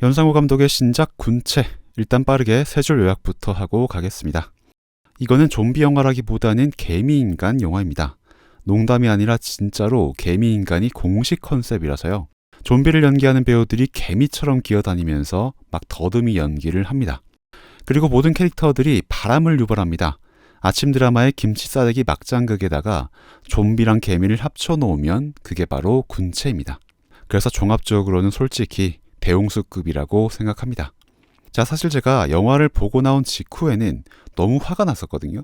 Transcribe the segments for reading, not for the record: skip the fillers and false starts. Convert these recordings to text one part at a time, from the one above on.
연상호 감독의 신작 군체, 일단 빠르게 세 줄 요약부터 하고 가겠습니다. 이거는 좀비 영화라기보다는 개미인간 영화입니다. 농담이 아니라 진짜로 개미인간이 공식 컨셉이라서요. 좀비를 연기하는 배우들이 개미처럼 기어다니면서 막 더듬이 연기를 합니다. 그리고 모든 캐릭터들이 바람을 유발합니다. 아침 드라마의 김치 싸대기 막장극에다가 좀비랑 개미를 합쳐놓으면 그게 바로 군체입니다. 그래서 종합적으로는 솔직히 대홍수급이라고 생각합니다. 자, 사실 제가 영화를 보고 나온 직후에는 너무 화가 났었거든요.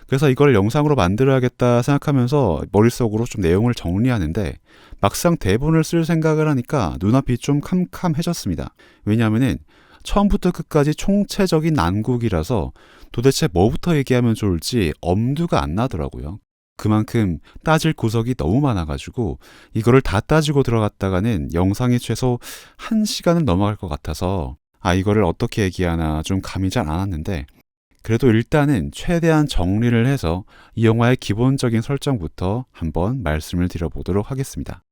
그래서 이걸 영상으로 만들어야겠다 생각하면서 머릿속으로 좀 내용을 정리하는데 막상 대본을 쓸 생각을 하니까 눈앞이 좀 캄캄해졌습니다. 왜냐하면은 처음부터 끝까지 총체적인 난국이라서 도대체 뭐부터 얘기하면 좋을지 엄두가 안 나더라고요. 그만큼 따질 구석이 너무 많아가지고 이거를 다 따지고 들어갔다가는 영상이 최소 1시간은 넘어갈 것 같아서 이거를 어떻게 얘기하나 좀 감이 잘 안 왔는데 그래도 일단은 최대한 정리를 해서 이 영화의 기본적인 설정부터 한번 말씀을 드려보도록 하겠습니다.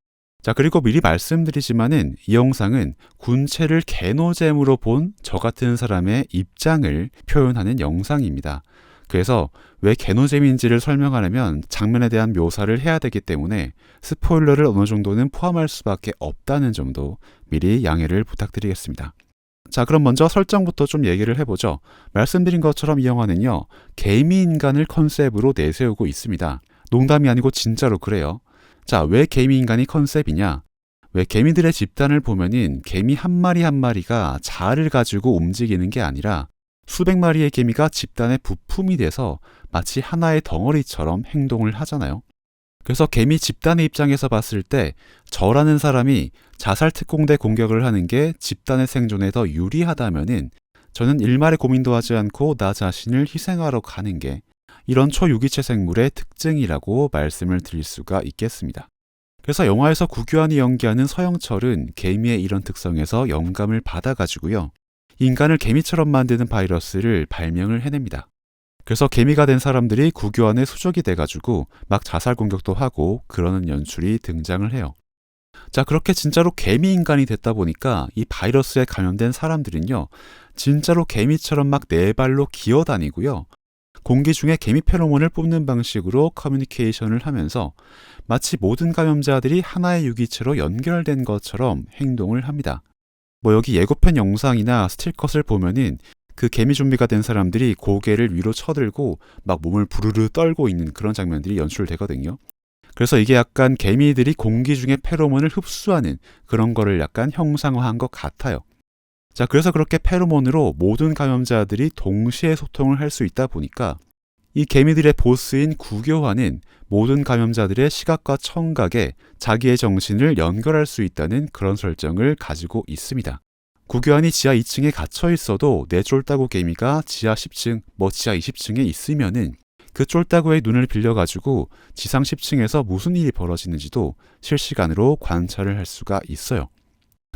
자, 그리고 미리 말씀드리지만은 이 영상은 군체를 개노잼으로 본 저 같은 사람의 입장을 표현하는 영상입니다. 그래서 왜 개노잼인지를 설명하려면 장면에 대한 묘사를 해야 되기 때문에 스포일러를 어느 정도는 포함할 수밖에 없다는 점도 미리 양해를 부탁드리겠습니다. 자, 그럼 먼저 설정부터 좀 얘기를 해보죠. 말씀드린 것처럼 이 영화는요, 개미인간을 컨셉으로 내세우고 있습니다. 농담이 아니고 진짜로 그래요. 자, 왜 개미인간이 컨셉이냐? 왜 개미들의 집단을 보면은 개미 한 마리 한 마리가 자아를 가지고 움직이는 게 아니라 수백 마리의 개미가 집단의 부품이 돼서 마치 하나의 덩어리처럼 행동을 하잖아요. 그래서 개미 집단의 입장에서 봤을 때 저라는 사람이 자살 특공대 공격을 하는 게 집단의 생존에 더 유리하다면은 저는 일말의 고민도 하지 않고 나 자신을 희생하러 가는 게 이런 초유기체 생물의 특징이라고 말씀을 드릴 수가 있겠습니다. 그래서 영화에서 구규환이 연기하는 서영철은 개미의 이런 특성에서 영감을 받아가지고요. 인간을 개미처럼 만드는 바이러스를 발명을 해냅니다. 그래서 개미가 된 사람들이 구규환의 수적이 돼가지고 막 자살 공격도 하고 그러는 연출이 등장을 해요. 자, 그렇게 진짜로 개미 인간이 됐다 보니까 이 바이러스에 감염된 사람들은요, 진짜로 개미처럼 막 네 발로 기어다니고요. 공기 중에 개미 페로몬을 뿜는 방식으로 커뮤니케이션을 하면서 마치 모든 감염자들이 하나의 유기체로 연결된 것처럼 행동을 합니다. 여기 예고편 영상이나 스틸컷을 보면은 그 개미 좀비가 된 사람들이 고개를 위로 쳐들고 막 몸을 부르르 떨고 있는 그런 장면들이 연출되거든요. 그래서 이게 약간 개미들이 공기 중에 페로몬을 흡수하는 그런 거를 약간 형상화한 것 같아요. 자, 그래서 그렇게 페로몬으로 모든 감염자들이 동시에 소통을 할 수 있다 보니까 이 개미들의 보스인 구교환은 모든 감염자들의 시각과 청각에 자기의 정신을 연결할 수 있다는 그런 설정을 가지고 있습니다. 구교환이 지하 2층에 갇혀 있어도 내 쫄따구 개미가 지하 10층, 지하 20층에 있으면은 그 쫄따구의 눈을 빌려가지고 지상 10층에서 무슨 일이 벌어지는지도 실시간으로 관찰을 할 수가 있어요.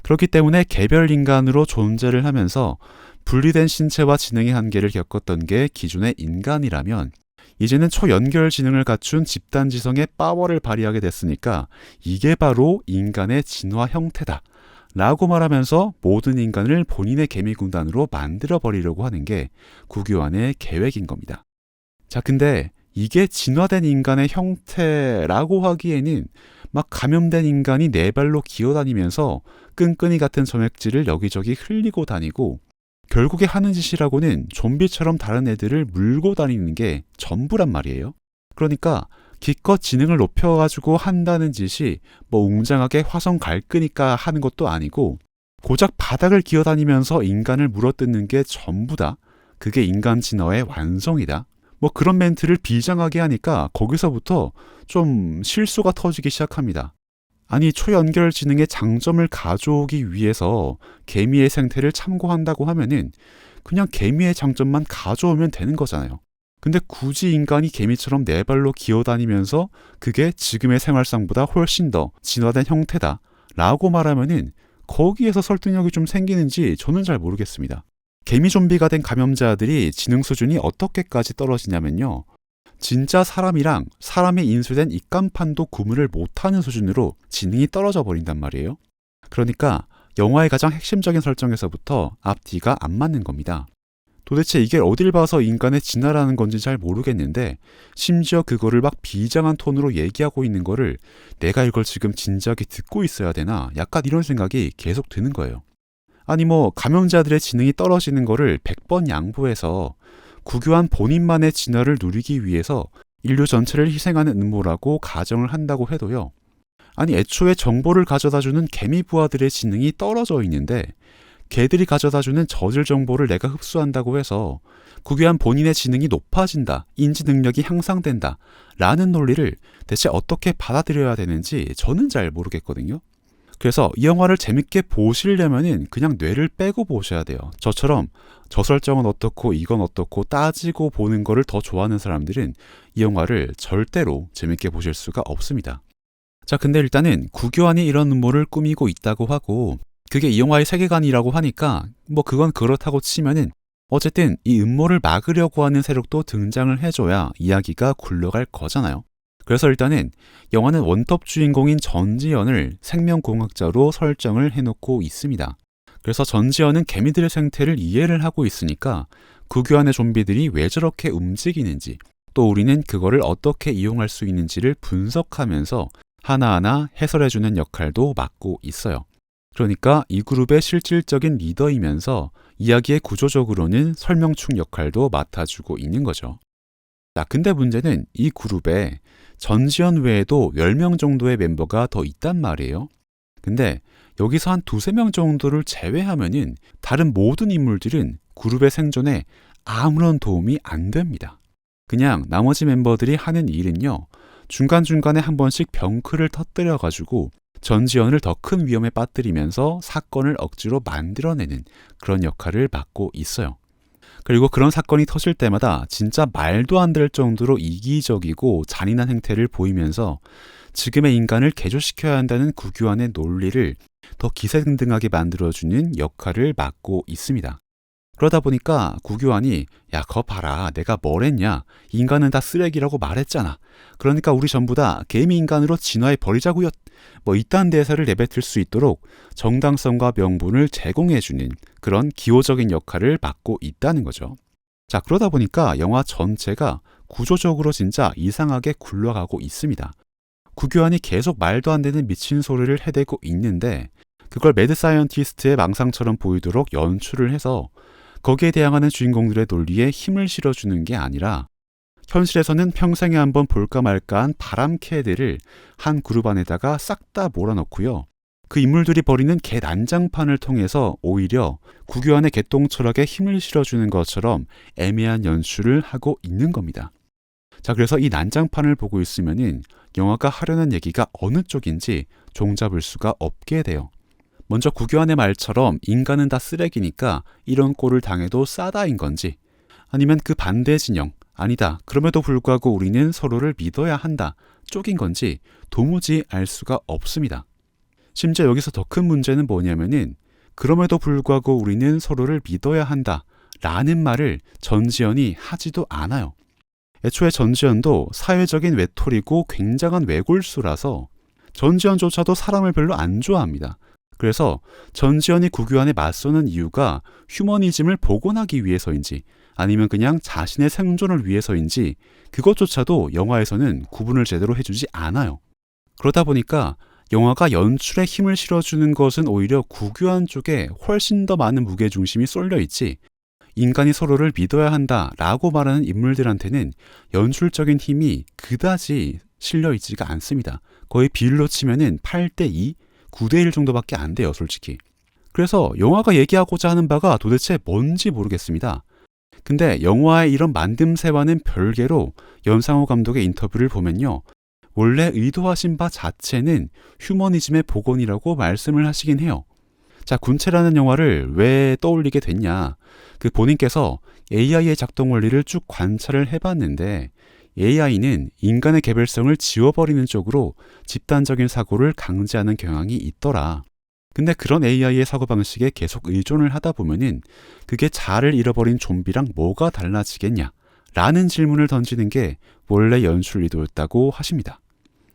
그렇기 때문에 개별 인간으로 존재를 하면서 분리된 신체와 지능의 한계를 겪었던 게 기존의 인간이라면 이제는 초연결 지능을 갖춘 집단지성의 파워를 발휘하게 됐으니까 이게 바로 인간의 진화 형태다 라고 말하면서 모든 인간을 본인의 개미군단으로 만들어버리려고 하는 게 구규환의 계획인 겁니다. 자, 근데 이게 진화된 인간의 형태라고 하기에는 막 감염된 인간이 네 발로 기어다니면서 끈끈이 같은 점액질을 여기저기 흘리고 다니고 결국에 하는 짓이라고는 좀비처럼 다른 애들을 물고 다니는 게 전부란 말이에요. 그러니까 기껏 지능을 높여가지고 한다는 짓이 웅장하게 화성 갈 거니까 하는 것도 아니고 고작 바닥을 기어다니면서 인간을 물어뜯는 게 전부다. 그게 인간 진화의 완성이다. 그런 멘트를 비장하게 하니까 거기서부터 좀 실수가 터지기 시작합니다. 아니, 초연결 지능의 장점을 가져오기 위해서 개미의 생태를 참고한다고 하면은 그냥 개미의 장점만 가져오면 되는 거잖아요. 근데 굳이 인간이 개미처럼 네 발로 기어다니면서 그게 지금의 생활상보다 훨씬 더 진화된 형태다 라고 말하면은 거기에서 설득력이 좀 생기는지 저는 잘 모르겠습니다. 개미 좀비가 된 감염자들이 지능 수준이 어떻게까지 떨어지냐면요. 진짜 사람이랑 사람이 인수된 입간판도 구분을 못하는 수준으로 지능이 떨어져 버린단 말이에요. 그러니까 영화의 가장 핵심적인 설정에서부터 앞뒤가 안 맞는 겁니다. 도대체 이게 어딜 봐서 인간의 진화라는 건지 잘 모르겠는데 심지어 그거를 막 비장한 톤으로 얘기하고 있는 거를 내가 이걸 지금 진지하게 듣고 있어야 되나? 약간 이런 생각이 계속 드는 거예요. 아니 감염자들의 지능이 떨어지는 거를 100번 양보해서 구교한 본인만의 진화를 누리기 위해서 인류 전체를 희생하는 음모라고 가정을 한다고 해도요. 아니 애초에 정보를 가져다주는 개미 부하들의 지능이 떨어져 있는데 개들이 가져다주는 저질 정보를 내가 흡수한다고 해서 구교한 본인의 지능이 높아진다, 인지 능력이 향상된다 라는 논리를 대체 어떻게 받아들여야 되는지 저는 잘 모르겠거든요. 그래서 이 영화를 재밌게 보시려면은 그냥 뇌를 빼고 보셔야 돼요. 저처럼 저 설정은 어떻고 이건 어떻고 따지고 보는 거를 더 좋아하는 사람들은 이 영화를 절대로 재밌게 보실 수가 없습니다. 자, 근데 일단은 구교환이 이런 음모를 꾸미고 있다고 하고 그게 이 영화의 세계관이라고 하니까 그건 그렇다고 치면은 어쨌든 이 음모를 막으려고 하는 세력도 등장을 해줘야 이야기가 굴러갈 거잖아요. 그래서 일단은 영화는 원톱 주인공인 전지현을 생명공학자로 설정을 해놓고 있습니다. 그래서 전지현은 개미들의 생태를 이해를 하고 있으니까 구교환의 좀비들이 왜 저렇게 움직이는지 또 우리는 그거를 어떻게 이용할 수 있는지를 분석하면서 하나하나 해설해주는 역할도 맡고 있어요. 그러니까 이 그룹의 실질적인 리더이면서 이야기의 구조적으로는 설명충 역할도 맡아주고 있는 거죠. 자, 근데 문제는 이 그룹에 전지현 외에도 10명 정도의 멤버가 더 있단 말이에요. 근데 여기서 한 2~3명 정도를 제외하면은 다른 모든 인물들은 그룹의 생존에 아무런 도움이 안 됩니다. 그냥 나머지 멤버들이 하는 일은요. 중간중간에 한 번씩 병크를 터뜨려가지고 전지현을 더 큰 위험에 빠뜨리면서 사건을 억지로 만들어내는 그런 역할을 맡고 있어요. 그리고 그런 사건이 터질 때마다 진짜 말도 안 될 정도로 이기적이고 잔인한 행태를 보이면서 지금의 인간을 개조시켜야 한다는 구교환의 논리를 더 기세등등하게 만들어주는 역할을 맡고 있습니다. 그러다 보니까 구교환이 야, 거 봐라. 내가 뭘 했냐. 인간은 다 쓰레기라고 말했잖아. 그러니까 우리 전부 다 개미 인간으로 진화해 버리자고요. 이딴 대사를 내뱉을 수 있도록 정당성과 명분을 제공해주는 그런 기호적인 역할을 맡고 있다는 거죠. 자, 그러다 보니까 영화 전체가 구조적으로 진짜 이상하게 굴러가고 있습니다. 구교환이 계속 말도 안 되는 미친 소리를 해대고 있는데 그걸 매드 사이언티스트의 망상처럼 보이도록 연출을 해서 거기에 대항하는 주인공들의 논리에 힘을 실어주는 게 아니라 현실에서는 평생에 한번 볼까 말까한 바람캐들을 한 그룹 안에다가 싹 다 몰아넣고요. 그 인물들이 벌이는 개 난장판을 통해서 오히려 구교환의 개똥 철학에 힘을 실어주는 것처럼 애매한 연출을 하고 있는 겁니다. 자, 그래서 이 난장판을 보고 있으면은 영화가 하려는 얘기가 어느 쪽인지 종잡을 수가 없게 돼요. 먼저 구교환의 말처럼 인간은 다 쓰레기니까 이런 꼴을 당해도 싸다인 건지 아니면 그 반대 진영 아니다 그럼에도 불구하고 우리는 서로를 믿어야 한다 쪽인 건지 도무지 알 수가 없습니다. 심지어 여기서 더 큰 문제는 뭐냐면은 그럼에도 불구하고 우리는 서로를 믿어야 한다 라는 말을 전지현이 하지도 않아요. 애초에 전지현도 사회적인 외톨이고 굉장한 외골수라서 전지현조차도 사람을 별로 안 좋아합니다. 그래서 전지현이 구교환에 맞서는 이유가 휴머니즘을 복원하기 위해서인지 아니면 그냥 자신의 생존을 위해서인지 그것조차도 영화에서는 구분을 제대로 해주지 않아요. 그러다 보니까 영화가 연출에 힘을 실어주는 것은 오히려 구교환 쪽에 훨씬 더 많은 무게중심이 쏠려있지 인간이 서로를 믿어야 한다라고 말하는 인물들한테는 연출적인 힘이 그다지 실려있지가 않습니다. 거의 비율로 치면은 8:2 9:1 정도밖에 안 돼요, 솔직히. 그래서 영화가 얘기하고자 하는 바가 도대체 뭔지 모르겠습니다. 근데 영화의 이런 만듦새와는 별개로 연상호 감독의 인터뷰를 보면요. 원래 의도하신 바 자체는 휴머니즘의 복원이라고 말씀을 하시긴 해요. 자, 군체라는 영화를 왜 떠올리게 됐냐. 그 본인께서 AI의 작동 원리를 쭉 관찰을 해봤는데 AI는 인간의 개별성을 지워버리는 쪽으로 집단적인 사고를 강제하는 경향이 있더라. 근데 그런 AI의 사고방식에 계속 의존을 하다 보면은 그게 자아를 잃어버린 좀비랑 뭐가 달라지겠냐? 라는 질문을 던지는 게 원래 연출 의도였다고 하십니다.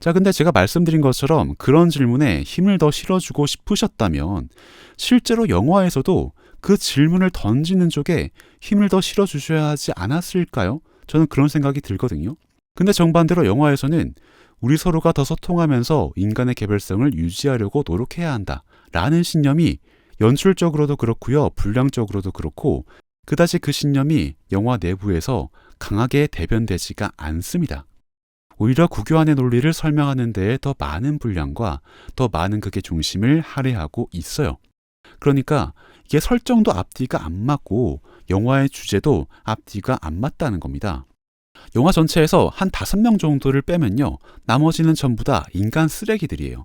자, 근데 제가 말씀드린 것처럼 그런 질문에 힘을 더 실어주고 싶으셨다면 실제로 영화에서도 그 질문을 던지는 쪽에 힘을 더 실어주셔야 하지 않았을까요? 저는 그런 생각이 들거든요. 근데 정반대로 영화에서는 우리 서로가 더 소통하면서 인간의 개별성을 유지하려고 노력해야 한다 라는 신념이 연출적으로도 그렇고요, 분량적으로도 그렇고 그다지 그 신념이 영화 내부에서 강하게 대변되지가 않습니다. 오히려 국유한의 논리를 설명하는 데에 더 많은 분량과 더 많은 극의 중심을 할애하고 있어요. 그러니까 이게 설정도 앞뒤가 안 맞고 영화의 주제도 앞뒤가 안 맞다는 겁니다. 영화 전체에서 한 5명 정도를 빼면요, 나머지는 전부 다 인간 쓰레기들이에요.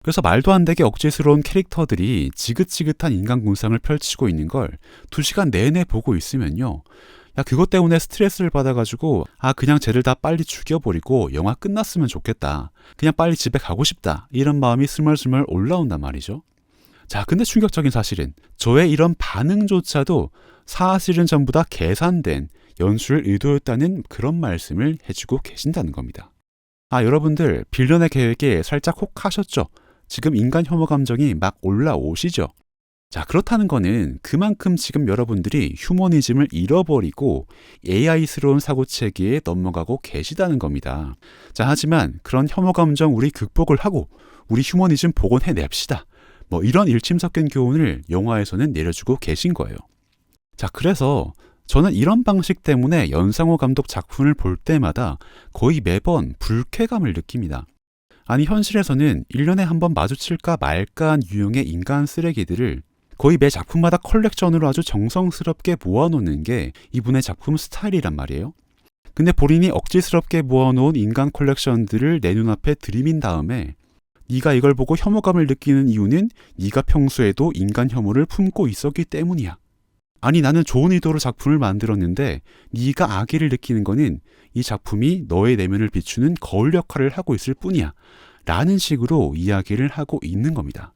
그래서 말도 안 되게 억지스러운 캐릭터들이 지긋지긋한 인간 군상을 펼치고 있는 걸 2시간 내내 보고 있으면요, 야, 그것 때문에 스트레스를 받아가지고 그냥 쟤를 다 빨리 죽여버리고 영화 끝났으면 좋겠다, 그냥 빨리 집에 가고 싶다, 이런 마음이 스멀스멀 올라온단 말이죠. 자, 근데 충격적인 사실은 저의 이런 반응조차도 사실은 전부 다 계산된 연출 의도였다는 그런 말씀을 해주고 계신다는 겁니다. 여러분들 빌런의 계획에 살짝 혹하셨죠? 지금 인간 혐오 감정이 막 올라오시죠? 자, 그렇다는 거는 그만큼 지금 여러분들이 휴머니즘을 잃어버리고 AI스러운 사고체계에 넘어가고 계시다는 겁니다. 자, 하지만 그런 혐오 감정 우리 극복을 하고 우리 휴머니즘 복원해냅시다, 이런 일침 섞인 교훈을 영화에서는 내려주고 계신 거예요. 자, 그래서 저는 이런 방식 때문에 연상호 감독 작품을 볼 때마다 거의 매번 불쾌감을 느낍니다. 아니, 현실에서는 1년에 한 번 마주칠까 말까한 유형의 인간 쓰레기들을 거의 매 작품마다 컬렉션으로 아주 정성스럽게 모아놓는 게 이분의 작품 스타일이란 말이에요. 근데 본인이 억지스럽게 모아놓은 인간 컬렉션들을 내 눈앞에 들이민 다음에 네가 이걸 보고 혐오감을 느끼는 이유는 네가 평소에도 인간 혐오를 품고 있었기 때문이야. 아니, 나는 좋은 의도로 작품을 만들었는데 네가 악의를 느끼는 거는 이 작품이 너의 내면을 비추는 거울 역할을 하고 있을 뿐이야 라는 식으로 이야기를 하고 있는 겁니다.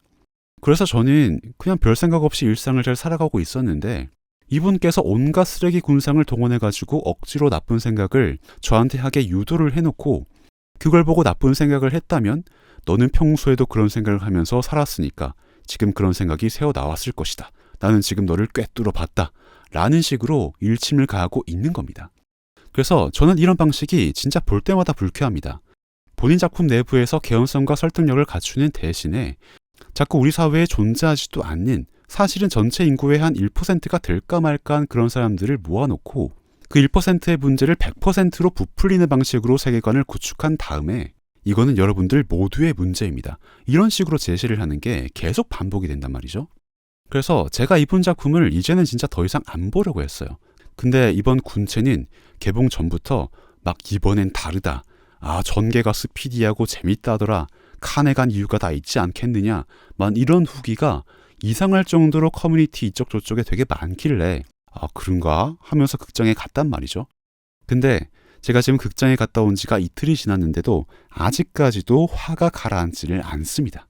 그래서 저는 그냥 별 생각 없이 일상을 잘 살아가고 있었는데 이분께서 온갖 쓰레기 군상을 동원해가지고 억지로 나쁜 생각을 저한테 하게 유도를 해놓고 그걸 보고 나쁜 생각을 했다면 너는 평소에도 그런 생각을 하면서 살았으니까 지금 그런 생각이 새어나왔을 것이다, 나는 지금 너를 꿰뚫어 봤다 라는 식으로 일침을 가하고 있는 겁니다. 그래서 저는 이런 방식이 진짜 볼 때마다 불쾌합니다. 본인 작품 내부에서 개연성과 설득력을 갖추는 대신에 자꾸 우리 사회에 존재하지도 않는, 사실은 전체 인구의 한 1%가 될까 말까한 그런 사람들을 모아놓고 그 1%의 문제를 100%로 부풀리는 방식으로 세계관을 구축한 다음에 이거는 여러분들 모두의 문제입니다, 이런 식으로 제시를 하는 게 계속 반복이 된단 말이죠. 그래서 제가 이분 작품을 이제는 진짜 더 이상 안 보려고 했어요. 근데 이번 군체는 개봉 전부터 막 이번엔 다르다, 전개가 스피디하고 재밌다더라, 칸에 간 이유가 다 있지 않겠느냐, 이런 후기가 이상할 정도로 커뮤니티 이쪽 저쪽에 되게 많길래 그런가 하면서 극장에 갔단 말이죠. 근데 제가 지금 극장에 갔다 온 지가 이틀이 지났는데도 아직까지도 화가 가라앉지를 않습니다.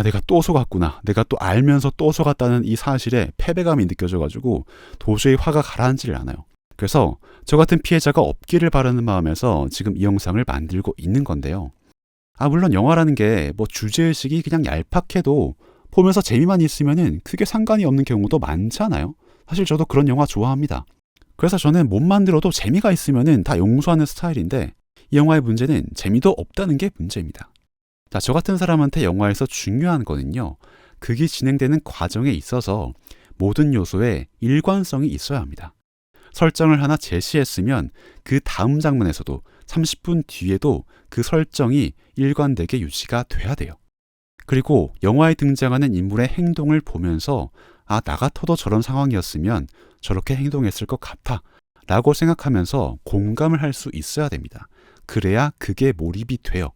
내가 또 속았구나, 내가 또 알면서 또 속았다는 이 사실에 패배감이 느껴져가지고 도저히 화가 가라앉지를 않아요. 그래서 저 같은 피해자가 없기를 바라는 마음에서 지금 이 영상을 만들고 있는 건데요. 물론 영화라는 게 주제의식이 그냥 얄팍해도 보면서 재미만 있으면은 크게 상관이 없는 경우도 많잖아요. 사실 저도 그런 영화 좋아합니다. 그래서 저는 못 만들어도 재미가 있으면은 다 용서하는 스타일인데 이 영화의 문제는 재미도 없다는 게 문제입니다. 자, 저 같은 사람한테 영화에서 중요한 거는요, 극이 진행되는 과정에 있어서 모든 요소에 일관성이 있어야 합니다. 설정을 하나 제시했으면 그 다음 장면에서도 30분 뒤에도 그 설정이 일관되게 유지가 돼야 돼요. 그리고 영화에 등장하는 인물의 행동을 보면서 나 같아도 저런 상황이었으면 저렇게 행동했을 것 같아 라고 생각하면서 공감을 할 수 있어야 됩니다. 그래야 그게 몰입이 돼요.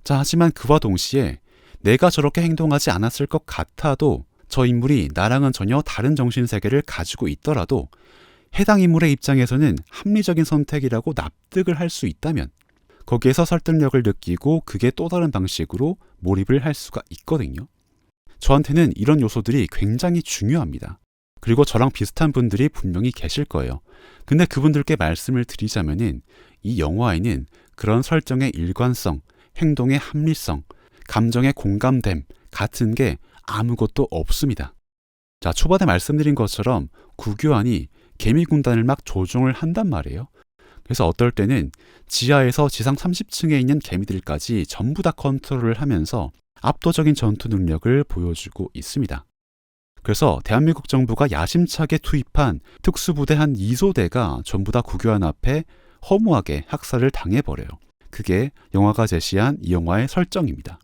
자, 하지만 그와 동시에 내가 저렇게 행동하지 않았을 것 같아도 저 인물이 나랑은 전혀 다른 정신세계를 가지고 있더라도 해당 인물의 입장에서는 합리적인 선택이라고 납득을 할 수 있다면 거기에서 설득력을 느끼고 그게 또 다른 방식으로 몰입을 할 수가 있거든요. 저한테는 이런 요소들이 굉장히 중요합니다. 그리고 저랑 비슷한 분들이 분명히 계실 거예요. 근데 그분들께 말씀을 드리자면은 이 영화에는 그런 설정의 일관성, 행동의 합리성, 감정의 공감됨 같은 게 아무것도 없습니다. 자, 초반에 말씀드린 것처럼 구교환이 개미 군단을 막 조종을 한단 말이에요. 그래서 어떨 때는 지하에서 지상 30층에 있는 개미들까지 전부 다 컨트롤을 하면서 압도적인 전투 능력을 보여주고 있습니다. 그래서 대한민국 정부가 야심차게 투입한 특수부대 한 2소대가 전부 다 구교환 앞에 허무하게 학살을 당해버려요. 그게 영화가 제시한 이 영화의 설정입니다.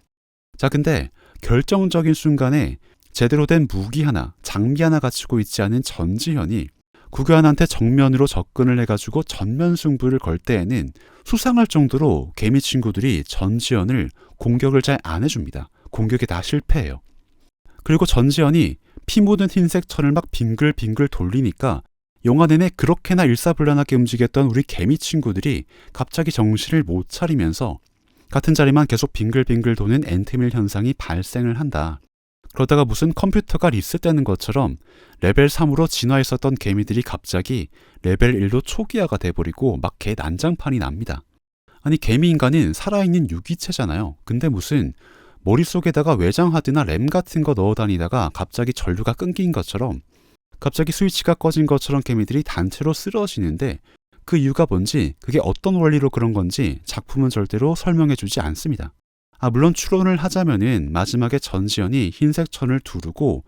자, 근데 결정적인 순간에 제대로 된 무기 하나, 장비 하나 갖추고 있지 않은 전지현이 구교환한테 정면으로 접근을 해가지고 전면 승부를 걸 때에는 수상할 정도로 개미 친구들이 전지현을 공격을 잘 안 해줍니다. 공격에 다 실패해요. 그리고 전지현이 피 묻은 흰색 천을 막 빙글빙글 돌리니까 영화 내내 그렇게나 일사불란하게 움직였던 우리 개미 친구들이 갑자기 정신을 못 차리면서 같은 자리만 계속 빙글빙글 도는 엔트밀 현상이 발생을 한다. 그러다가 무슨 컴퓨터가 리셋되는 것처럼 레벨 3으로 진화했었던 개미들이 갑자기 레벨 1로 초기화가 돼버리고 막 개 난장판이 납니다. 아니, 개미 인간은 살아있는 유기체잖아요. 근데 무슨 머릿속에다가 외장하드나 램 같은 거 넣어 다니다가 갑자기 전류가 끊긴 것처럼, 갑자기 스위치가 꺼진 것처럼 개미들이 단체로 쓰러지는데 그 이유가 뭔지, 그게 어떤 원리로 그런 건지 작품은 절대로 설명해주지 않습니다. 물론 추론을 하자면은 마지막에 전지현이 흰색 천을 두르고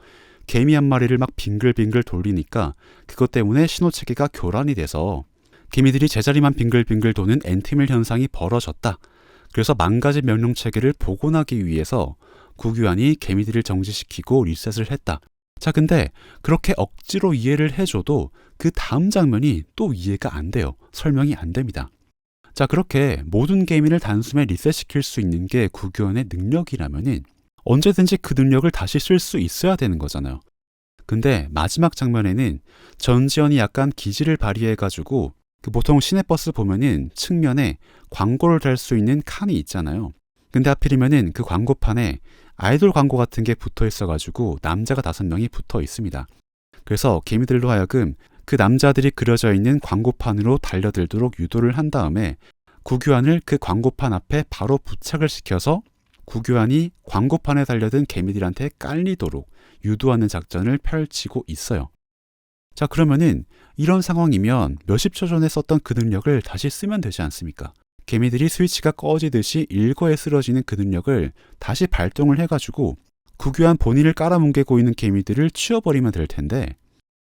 개미 한 마리를 막 빙글빙글 돌리니까 그것 때문에 신호체계가 교란이 돼서 개미들이 제자리만 빙글빙글 도는 엔트밀 현상이 벌어졌다. 그래서 망가진 명령체계를 복원하기 위해서 구교환이 개미들을 정지시키고 리셋을 했다. 자, 근데 그렇게 억지로 이해를 해줘도 그 다음 장면이 또 이해가 안 돼요. 설명이 안 됩니다. 자, 그렇게 모든 개미를 단숨에 리셋시킬 수 있는 게 구교환의 능력이라면은 언제든지 그 능력을 다시 쓸 수 있어야 되는 거잖아요. 근데 마지막 장면에는 전지현이 약간 기지를 발휘해가지고 보통 시내버스 보면은 측면에 광고를 달 수 있는 칸이 있잖아요. 근데 하필이면은 그 광고판에 아이돌 광고 같은 게 붙어 있어가지고 남자가 5명이 붙어 있습니다. 그래서 개미들로 하여금 그 남자들이 그려져 있는 광고판으로 달려들도록 유도를 한 다음에 구교환을 그 광고판 앞에 바로 부착을 시켜서 구교환이 광고판에 달려든 개미들한테 깔리도록 유도하는 작전을 펼치고 있어요. 자, 그러면은 이런 상황이면 몇십 초 전에 썼던 그 능력을 다시 쓰면 되지 않습니까? 개미들이 스위치가 꺼지듯이 일거에 쓰러지는 그 능력을 다시 발동을 해가지고 구교환 본인을 깔아뭉개고 있는 개미들을 치워버리면 될 텐데,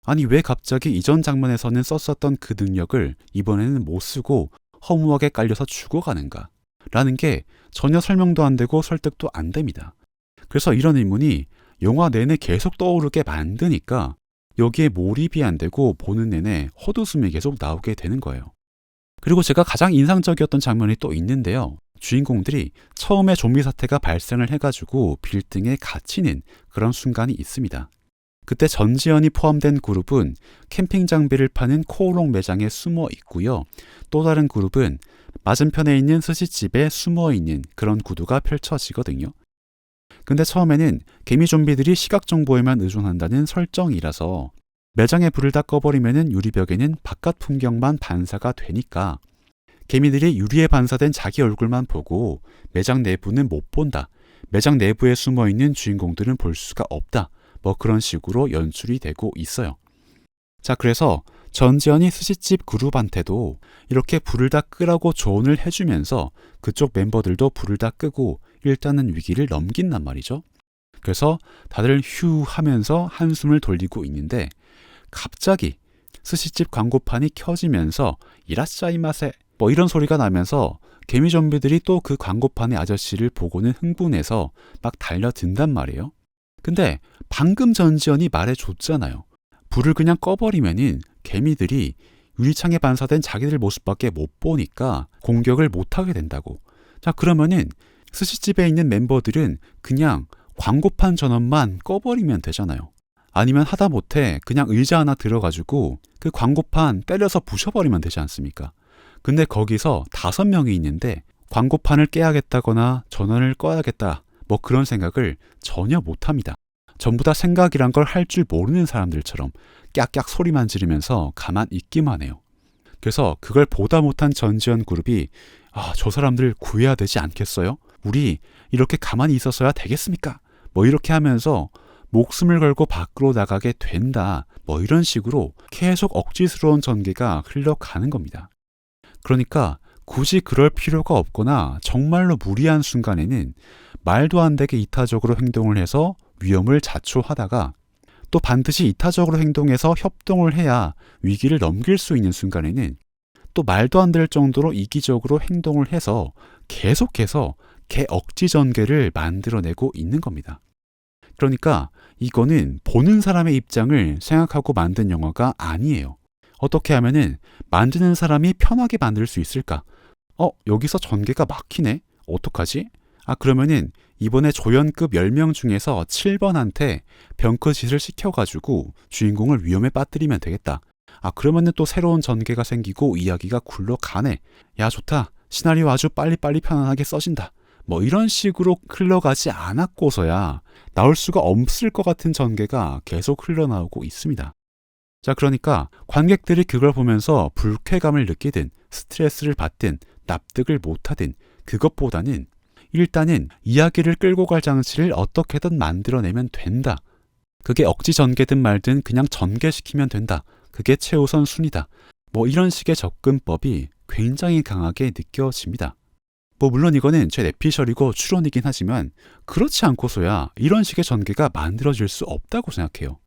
아니 왜 갑자기 이전 장면에서는 썼었던 그 능력을 이번에는 못 쓰고 허무하게 깔려서 죽어가는가? 라는 게 전혀 설명도 안 되고 설득도 안 됩니다. 그래서 이런 의문이 영화 내내 계속 떠오르게 만드니까 여기에 몰입이 안 되고 보는 내내 헛웃음이 계속 나오게 되는 거예요. 그리고 제가 가장 인상적이었던 장면이 또 있는데요. 주인공들이 처음에 좀비 사태가 발생을 해가지고 빌딩에 갇히는 그런 순간이 있습니다. 그때 전지현이 포함된 그룹은 캠핑 장비를 파는 코오롱 매장에 숨어 있고요. 또 다른 그룹은 맞은편에 있는 스시집에 숨어 있는 그런 구도가 펼쳐지거든요. 근데 처음에는 개미 좀비들이 시각 정보에만 의존한다는 설정이라서 매장에 불을 다 꺼버리면은 유리벽에는 바깥 풍경만 반사가 되니까 개미들이 유리에 반사된 자기 얼굴만 보고 매장 내부는 못 본다. 매장 내부에 숨어 있는 주인공들은 볼 수가 없다. 뭐 그런 식으로 연출이 되고 있어요. 자, 그래서 전지현이 스시집 그룹한테도 이렇게 불을 다 끄라고 조언을 해주면서 그쪽 멤버들도 불을 다 끄고 일단은 위기를 넘긴단 말이죠. 그래서 다들 휴 하면서 한숨을 돌리고 있는데 갑자기 스시집 광고판이 켜지면서 이라샤이마세 뭐 이런 소리가 나면서 개미 좀비들이 또 그 광고판의 아저씨를 보고는 흥분해서 막 달려든단 말이에요. 근데 방금 전지현이 말해줬잖아요. 불을 그냥 꺼버리면은 개미들이 유리창에 반사된 자기들 모습밖에 못 보니까 공격을 못하게 된다고. 자, 그러면은 스시집에 있는 멤버들은 그냥 광고판 전원만 꺼버리면 되잖아요. 아니면 하다못해 그냥 의자 하나 들어가지고 그 광고판 때려서 부셔버리면 되지 않습니까? 근데 거기서 5명이 있는데 광고판을 깨야겠다거나 전원을 꺼야겠다 뭐 그런 생각을 전혀 못합니다. 전부 다 생각이란 걸 할 줄 모르는 사람들처럼 깍깍 소리만 지르면서 가만 있기만 해요. 그래서 그걸 보다 못한 전지현 그룹이 저 사람들 구해야 되지 않겠어요? 우리 이렇게 가만히 있었어야 되겠습니까? 뭐 이렇게 하면서 목숨을 걸고 밖으로 나가게 된다. 뭐 이런 식으로 계속 억지스러운 전개가 흘러가는 겁니다. 그러니까 굳이 그럴 필요가 없거나 정말로 무리한 순간에는 말도 안 되게 이타적으로 행동을 해서 위험을 자초하다가 또 반드시 이타적으로 행동해서 협동을 해야 위기를 넘길 수 있는 순간에는 또 말도 안 될 정도로 이기적으로 행동을 해서 계속해서 개억지 전개를 만들어내고 있는 겁니다. 그러니까 이거는 보는 사람의 입장을 생각하고 만든 영화가 아니에요. 어떻게 하면은 만드는 사람이 편하게 만들 수 있을까? 여기서 전개가 막히네? 어떡하지? 그러면은 이번에 조연급 10명 중에서 7번한테 병크짓을 시켜가지고 주인공을 위험에 빠뜨리면 되겠다. 그러면은 또 새로운 전개가 생기고 이야기가 굴러가네. 야, 좋다. 시나리오 아주 빨리빨리 편안하게 써진다. 뭐 이런 식으로 흘러가지 않았고서야 나올 수가 없을 것 같은 전개가 계속 흘러나오고 있습니다. 자, 그러니까 관객들이 그걸 보면서 불쾌감을 느끼든 스트레스를 받든 납득을 못하든 그것보다는 일단은 이야기를 끌고 갈 장치를 어떻게든 만들어내면 된다. 그게 억지 전개든 말든 그냥 전개시키면 된다. 그게 최우선 순위다. 뭐 이런 식의 접근법이 굉장히 강하게 느껴집니다. 물론 이거는 제 내피셜이고 추론이긴 하지만 그렇지 않고서야 이런 식의 전개가 만들어질 수 없다고 생각해요.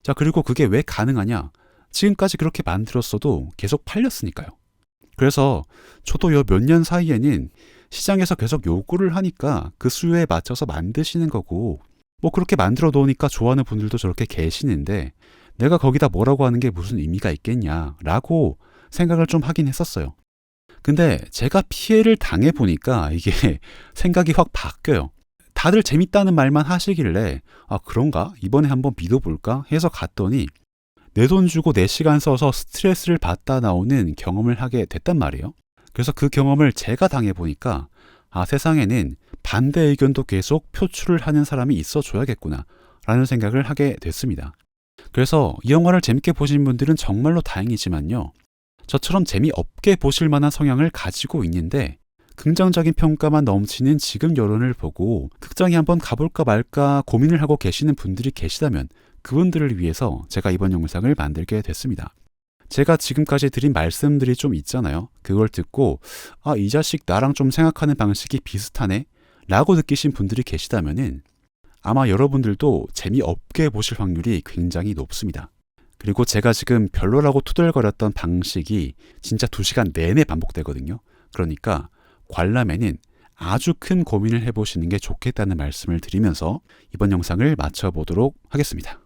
자, 그리고 그게 왜 가능하냐? 지금까지 그렇게 만들었어도 계속 팔렸으니까요. 그래서 저도 요 몇 년 사이에는 시장에서 계속 요구를 하니까 그 수요에 맞춰서 만드시는 거고 그렇게 만들어 놓으니까 좋아하는 분들도 저렇게 계시는데 내가 거기다 뭐라고 하는 게 무슨 의미가 있겠냐라고 생각을 좀 하긴 했었어요. 근데 제가 피해를 당해보니까 이게 생각이 확 바뀌어요. 다들 재밌다는 말만 하시길래 그런가? 이번에 한번 믿어볼까? 해서 갔더니 내 돈 주고 내 시간 써서 스트레스를 받다 나오는 경험을 하게 됐단 말이에요. 그래서 그 경험을 제가 당해보니까 세상에는 반대 의견도 계속 표출을 하는 사람이 있어줘야겠구나 라는 생각을 하게 됐습니다. 그래서 이 영화를 재밌게 보신 분들은 정말로 다행이지만요. 저처럼 재미없게 보실 만한 성향을 가지고 있는데 긍정적인 평가만 넘치는 지금 여론을 보고 극장에 한번 가볼까 말까 고민을 하고 계시는 분들이 계시다면 그분들을 위해서 제가 이번 영상을 만들게 됐습니다. 제가 지금까지 드린 말씀들이 좀 있잖아요. 그걸 듣고 이 자식 나랑 좀 생각하는 방식이 비슷하네 라고 느끼신 분들이 계시다면은 아마 여러분들도 재미없게 보실 확률이 굉장히 높습니다. 그리고 제가 지금 별로라고 투덜거렸던 방식이 진짜 2시간 내내 반복되거든요. 그러니까 관람에는 아주 큰 고민을 해보시는 게 좋겠다는 말씀을 드리면서 이번 영상을 마쳐보도록 하겠습니다.